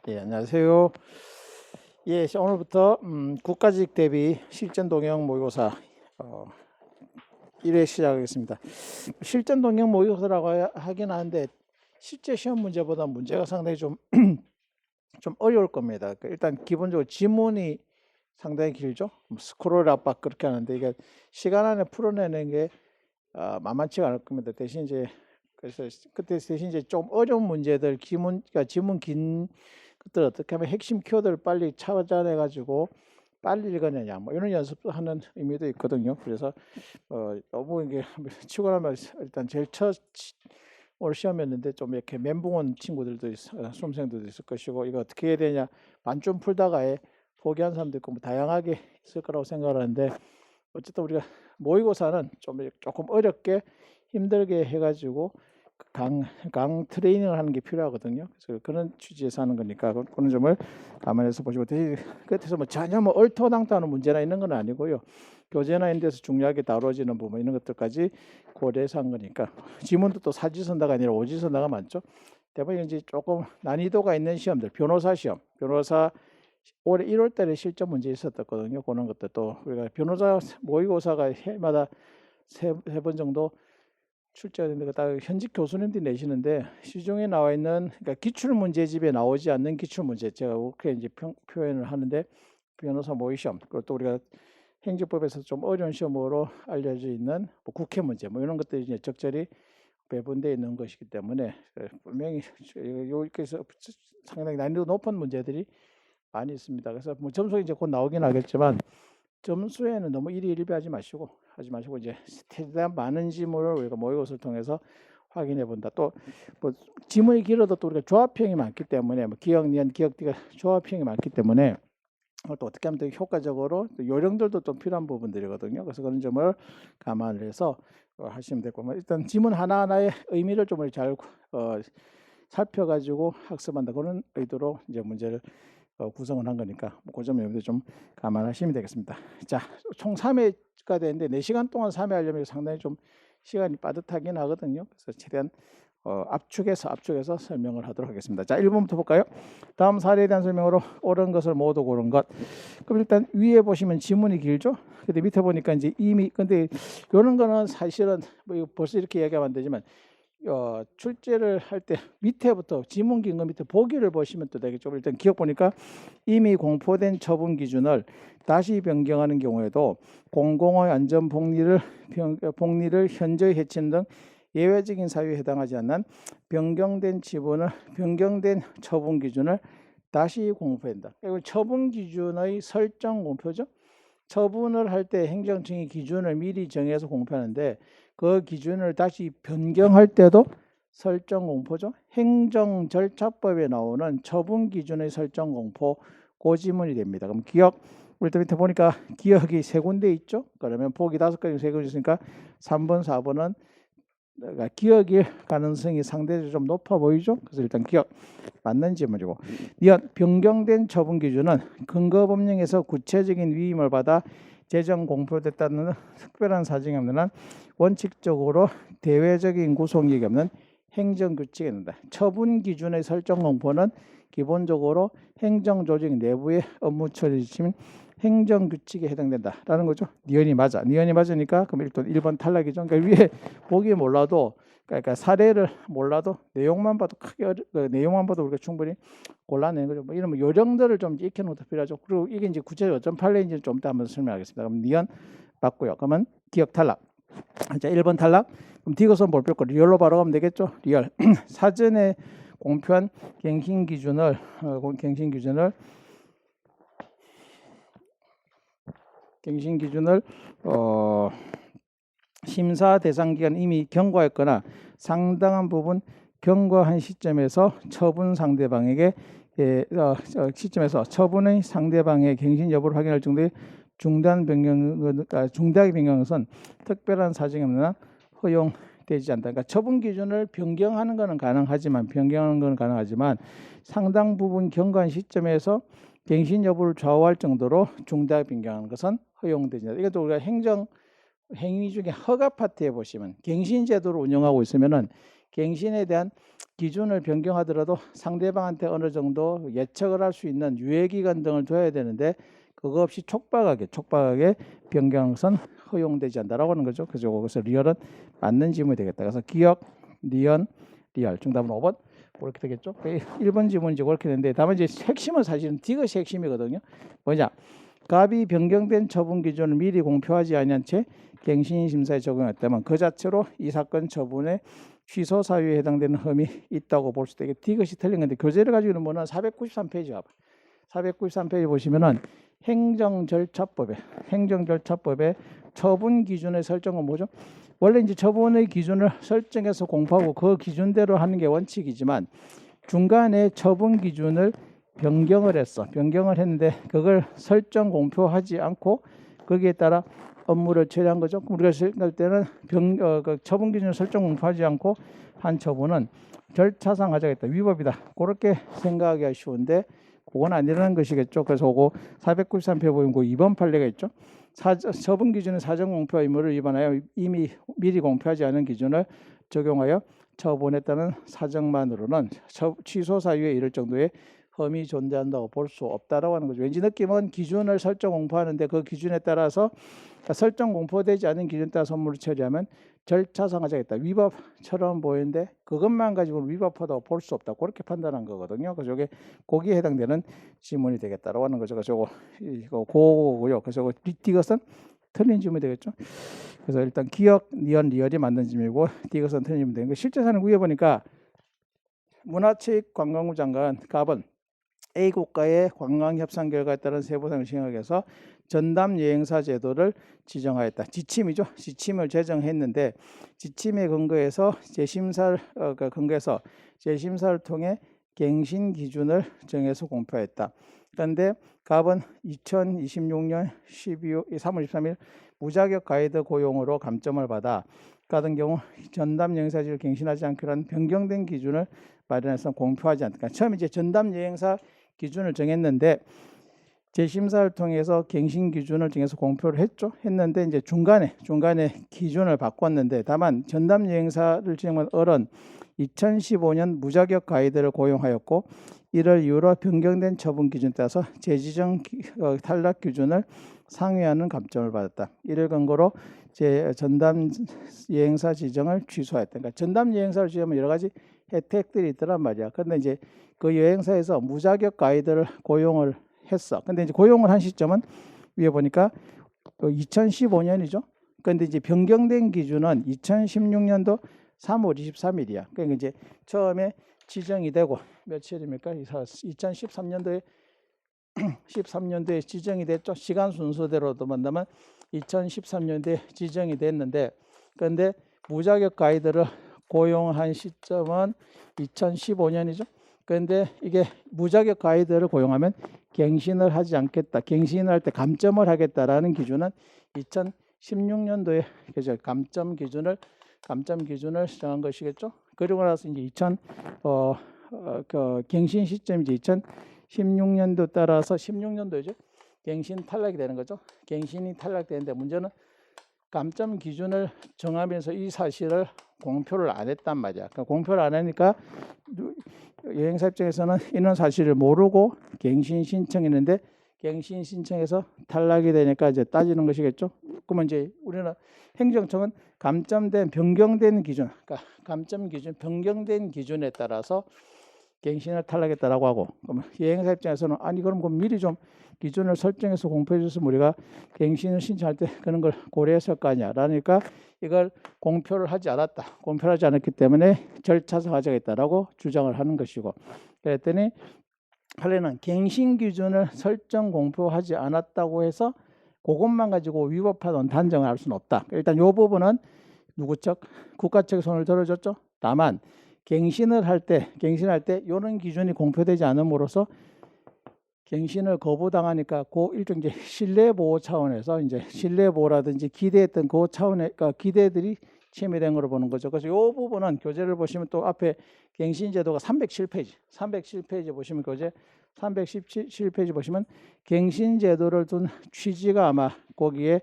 예, 안녕하세요. 예, 오늘부터 국가직 대비 실전 동형 모의고사 1회 시작하겠습니다. 실전 동형 모의고사라고 하긴 하는데 실제 시험 문제보다 문제가 상당히 좀 어려울 겁니다. 그러니까 일단 기본적으로 지문이 상당히 길죠. 스크롤 압박 그렇게 하는데 이게 시간 안에 풀어내는 게 만만치가 않을 겁니다. 대신 이제 그래서 그때 대신 이제 좀 어려운 문제들 그러니까 지문 긴 것들 어떻게 하면 핵심 키워드를 빨리 찾아내 가지고 빨리 읽어내냐 뭐 이런 연습하는 의미도 있거든요. 그래서 너무 이게 치고 나면 일단 제일 첫 올 시험이었는데 좀 이렇게 멘붕 온 친구들도 수험생들도 있을 것이고 이거 어떻게 해야 되냐 반쯤 풀다가 포기한 사람도 있고 뭐 다양하게 있을 거라고 생각하는데 어쨌든 우리가 모의고사는 조금 어렵게 힘들게 해가지고 강 트레이닝을 하는 게 필요하거든요. 그래서 그런 취지에서 하는 거니까 그런 점을 감안해서 보시고 끝에서 뭐 전혀 뭐 얼토당토하는 문제나 있는 건 아니고요. 교재나 이런 데서 중요하게 다뤄지는 부분 이런 것들까지 고려해서 한 거니까 지문도 또 사지선다가 아니라 오지선다가 많죠. 대부분 이제 조금 난이도가 있는 시험들 변호사 시험 올해 1월 달에 실전 문제 있었거든요. 그런 것들 또 우리가 변호사 모의고사가 해마다 세 번 정도 출제하는데 다 현직 교수님들이 내시는데 시중에 나와 있는 그러니까 기출 문제집에 나오지 않는 기출 문제 제가 그렇게 이제 표현을 하는데 변호사 모의 시험 그리고 또 우리가 행정법에서 좀 어려운 시험으로 알려져 있는 뭐 국회 문제 뭐 이런 것들이 이제 적절히 배분되어 있는 것이기 때문에 분명히 여기서 상당히 난이도 높은 문제들이 많이 있습니다. 그래서 뭐 점수 이제 곧 나오긴 하겠지만 점수에는 너무 일희일비하지 마시고 이제 최대한 많은 지문을 우리가 모의고사를 통해서 확인해 본다. 또 뭐 지문이 길어도 또 우리가 조합형이 많기 때문에 뭐 기억, 니은, 기억디가 조합형이 많기 때문에 또 어떻게 하면 더 효과적으로 또 요령들도 좀 필요한 부분들이거든요. 그래서 그런 점을 감안을 해서 하시면 되고 일단 지문 하나하나의 의미를 좀 잘 살펴가지고 학습한다 그런 의도로 이제 문제를 구성을 한 거니까 그 점 여러분들 좀 감안하시면 되겠습니다. 자, 총 3회가 되는데 4시간 동안 3회 하려면 상당히 좀 시간이 빠듯하긴 하거든요. 그래서 최대한 압축해서 설명을 하도록 하겠습니다. 자, 1번부터 볼까요? 다음 사례에 대한 설명으로 옳은 것을 모두 고른 것. 그럼 일단 위에 보시면 지문이 길죠? 근데 밑에 보니까 이제 이미 근데 이런 거는 사실은 뭐 벌써 이렇게 얘기하면 안 되지만 출제를 할 때 밑에부터 지문 긴 거 밑에 보기를 보시면 또 되겠죠. 일단 기억 보니까 이미 공포된 처분 기준을 다시 변경하는 경우에도 공공의 안전 복리를 현저히 해치는 등 예외적인 사유에 해당하지 않는 변경된 처분 기준을 다시 공포한다. 이건 처분 기준의 설정 공표죠. 처분을 할 때 행정청이 기준을 미리 정해서 공표하는데 그 기준을 다시 변경할 때도 설정 공포죠. 행정절차법에 나오는 처분 기준의 설정 공포 그 지문이 됩니다. 그럼 기억 우리 밑에 보니까 기억이 3군데 있죠. 그러면 보기 5가지 3군데 있으니까 3번 4번은 기억일 가능성이 상대적으로 좀 높아 보이죠. 그래서 일단 기억 맞는 지문이고 변경된 처분 기준은 근거법령에서 구체적인 위임을 받아 제정 공표됐다는 특별한 사정이 없는 한 원칙적으로 대외적인 구속력이 없는 행정규칙에 있는다. 처분 기준의 설정 공포는 기본적으로 행정조직 내부의 업무 처리 지침 행정규칙에 해당된다라는 거죠. 니은이 맞으니까 그럼 일단 1번 탈락이죠. 그러니까 위에 보기 몰라도 그러니까 사례를 몰라도 내용만 봐도 내용만 봐도 우리가 충분히 골라내는 거죠. 뭐 이런 요령들을 좀 익혀놓는 것도 필요하죠. 그리고 이게 이제 구체적으로 어떤 판례인지 좀 이따 한번 설명하겠습니다. 그럼 니은 맞고요. 그러면 기억 탈락. 자, 1번 탈락. 그럼 디귿은 뭘 뺄 거? 리얼로 바로 가면 되겠죠. 리얼. 사전에 공표한 갱신 기준을 심사 대상 기간 이미 경과했거나 상당한 부분 경과한 시점에서 처분의 상대방의 갱신 여부를 확인할 정도의 중대하게 변경한 것은 특별한 사정이 없는 한 허용되지 않다. 그러니까 처분 기준을 변경하는 것은 가능하지만 상당 부분 경과한 시점에서 갱신 여부를 좌우할 정도로 중대하게 변경하는 것은 허용되지 않는다. 이것도 우리가 행위 중에 허가 파트에 보시면 갱신 제도를 운영하고 있으면은 갱신에 대한 기준을 변경하더라도 상대방한테 어느 정도 예측을 할 수 있는 유예기간 등을 둬야 되는데 그거 없이 촉박하게 변경은 허용되지 않는다라고 하는 거죠. 그래서 거기서 리얼은 맞는 지문이 되겠다. 그래서 기억, 니은, 리얼. 정답은 5번. 그렇게 되겠죠. 1번 지문이 그렇게 되는데 다만 이제 핵심은 사실은 디귿이 핵심이거든요. 뭐냐? 갑이 변경된 처분 기준을 미리 공표하지 아니한 채 갱신 심사에 적용했다면 그 자체로 이 사건 처분의 취소 사유에 해당되는 흠이 있다고 볼 수 있다. 이게 디귿이 틀린 건데 교재를 가지고 있는 뭐는 493페이지 봐봐. 493페이지 보시면은 행정절차법에 처분 기준의 설정은 뭐죠? 원래 이제 처분의 기준을 설정해서 공표하고 그 기준대로 하는 게 원칙이지만 중간에 처분 기준을 변경을 했는데 그걸 설정 공표하지 않고 거기에 따라 업무를 처리한 거죠. 우리가 생각할 때는 그 처분 기준을 설정 공표하지 않고 한 처분은 절차상 하자겠다. 위법이다. 그렇게 생각하기가 쉬운데 그건 아니라는 것이겠죠. 그래서 그거 493페이지 보면 그 2번 판례가 있죠. 처분 기준의 사전 공표 의무를 위반하여 이미 미리 공표하지 않은 기준을 적용하여 처분했다는 사정만으로는 취소 사유에 이를 정도의 흠이 존재한다고 볼 수 없다라고 하는 거죠. 왠지 느낌은 기준을 설정 공표하는데 그 기준에 따라서 설정 공표되지 않은 기준에 따라 업무를 처리하면 절차상 하자겠다. 위법처럼 보이는데 그것만 가지고는 위법하다고 볼 수 없다. 그렇게 판단한 거거든요. 그래서 이게 거기에 해당되는 지문이 되겠다라고 하는 거죠. 그래서 이거 고고고요. 그래서 디귿은 틀린 지문이 되겠죠. 그래서 일단 기억, 니은, 리얼이 맞는 지문이고 디귿은 틀린 지문이 되는 거. 실제 사는 구에 보니까 문화체육관광부 장관 갑은 A 국가의 관광 협상 결과에 따른 세부상을 시행하기 위해서 전담 여행사 제도를 지정하였다. 지침이죠. 지침을 제정했는데 지침에 근거해서 재심사를 통해 갱신 기준을 정해서 공표했다. 그런데 갑은 2026년 3월 23일 무자격 가이드 고용으로 감점을 받아 같은 경우 전담 여행사지를 갱신하지 않기로 한 변경된 기준을 마련해서 공표하지 않다. 그러니까 처음 이제 전담 여행사 기준을 정했는데 재심사를 통해서 갱신 기준을 정해서 공표를 했는데 이제 중간에 기준을 바꿨는데 다만 전담 여행사를 지정한 을은 2015년 무자격 가이드를 고용하였고 이를 이유로 변경된 처분 기준에 따라서 재지정 탈락 기준을 상회하는 감점을 받았다. 이를 근거로 전담 여행사 지정을 취소했다. 그러니까 전담 여행사를 지정하면 여러 가지 혜택들이 있더란 말이야. 그런데 이제 그 여행사에서 무자격 가이드를 고용을 했어. 근데 이제 고용을 한 시점은 위에 보니까 2015년이죠. 그런데 이제 변경된 기준은 2016년도 3월 23일이야. 그러니까 이제 처음에 지정이 되고 며칠입니까? 2013년도에 13년도에 지정이 됐죠. 시간 순서대로도 만나면 2013년도에 지정이 됐는데 그런데 무자격 가이드를 고용한 시점은 2015년이죠. 그런데 이게 무자격 가이드를 고용하면 갱신을 하지 않겠다. 갱신을 할 때 감점을 하겠다라는 기준은 2016년도에 그죠. 감점 기준을 정한 것이겠죠. 그리고 나서 이제 갱신 시점이 이제 2016년도 따라서 16년도죠. 갱신 탈락이 되는 거죠. 갱신이 탈락되는데 문제는 감점 기준을 정하면서 이 사실을 공표를 안 했단 말이야. 그러니까 공표를 안 하니까 여행사 입장에서는 이런 사실을 모르고 갱신 신청했는데 갱신 신청해서 탈락이 되니까 이제 따지는 것이겠죠. 그러면 이제 우리는 행정청은 변경된 기준, 그러니까 감점 기준, 변경된 기준에 따라서 갱신을 탈락했다라고 하고, 그러면 여행사 입장에서는 아니 그럼 미리 좀 기준을 설정해서 공표해 줬으면 우리가 갱신을 신청할 때 그런 걸 고려했을 거 아니야. 그러니까 이걸 공표를 하지 않았다. 공표를 하지 않았기 때문에 절차상 가져가겠다라고 주장을 하는 것이고, 그랬더니 판례는 갱신 기준을 설정 공표하지 않았다고 해서 그것만 가지고 위법하다는 단정을 할 수는 없다. 일단 이 부분은 누구 측? 국가 측 손을 들어줬죠. 다만 갱신을 할 때 이런 기준이 공표되지 않음으로써 갱신을 거부당하니까 그 일종 이제 신뢰 보호 차원에서 이제 신뢰 보호라든지 기대했던 그 차원의 기대들이 침해된 걸로 보는 거죠. 그래서 이 부분은 교재를 보시면 또 앞에 갱신 제도가 317페이지 보시면 교재 317페이지 보시면 갱신 제도를 둔 취지가 아마 거기에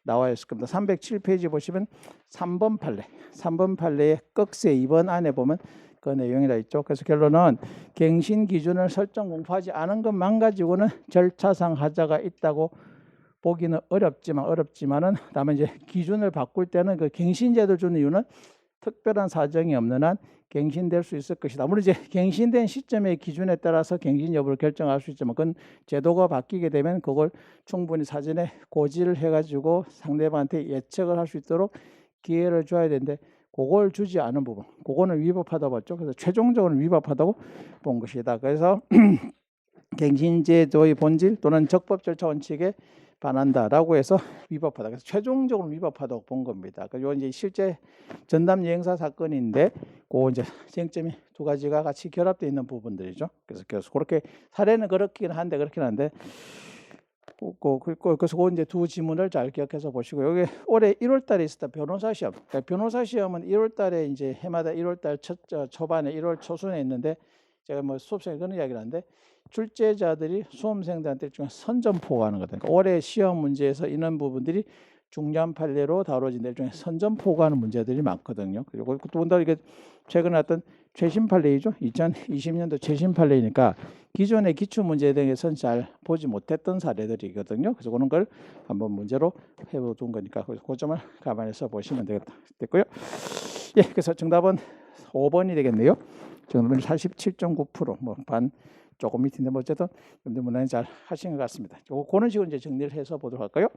나와 있을 겁니다. 307페이지 보시면 3번 판례의 꺽쇠 2번 안에 보면 그 내용이 다 있죠. 그래서 결론은 갱신 기준을 설정 공포하지 않은 것만 가지고는 절차상 하자가 있다고 보기는 어렵지만은 다음에 이제 기준을 바꿀 때는 그 갱신제도를 주는 이유는 특별한 사정이 없는 한 갱신될 수 있을 것이다. 물론 이제 갱신된 시점의 기준에 따라서 갱신 여부를 결정할 수 있지만 그건 제도가 바뀌게 되면 그걸 충분히 사전에 고지를 해가지고 상대방한테 예측을 할 수 있도록 기회를 줘야 되는데 그걸 주지 않은 부분, 그거는 위법하다고 봤죠. 그래서 최종적으로 위법하다고 본 것이다. 그래서 갱신제도의 본질 또는 적법 절차 원칙에 반한다라고 해서 위법하다. 그래서 최종적으로 위법하다고 본 겁니다. 그리고 이제 실제 전담 여행사 사건인데 그 이제 쟁점이 두 가지가 같이 결합되어 있는 부분들이죠. 그래서 그렇게 사례는 그렇긴 한데 그래서 그 이제 두 지문을 잘 기억해서 보시고 여기 올해 1월달에 있었다 변호사 시험. 그러니까 변호사 시험은 1월달에 이제 해마다 1월달 초반에 1월 초순에 있는데 제가 뭐 수업생에 그런 이야기를 하는데 출제자들이 수험생들한테 일종의 선점포가 하는 거거든요. 그러니까 올해 시험 문제에서 이런 부분들이 중요한 판례로 다뤄진 일종의 선점포가 하는 문제들이 많거든요. 그리고 더군다나 이게 최근에 어떤 최신 판례이죠. 2020년도 최신 판례니까 기존의 기출 문제 등에서는 잘 보지 못했던 사례들이거든요. 그래서 그런 걸 한번 문제로 해본 거니까 그 점을 감안해서 보시면 되겠고요. 예, 그래서 정답은 5번이 되겠네요. 정답은 47.9%, 뭐 반 조금 밑인데 뭐 어쨌든 여러분들 문항이 잘 하신 것 같습니다. 그런 식으로 이제 정리를 해서 보도록 할까요?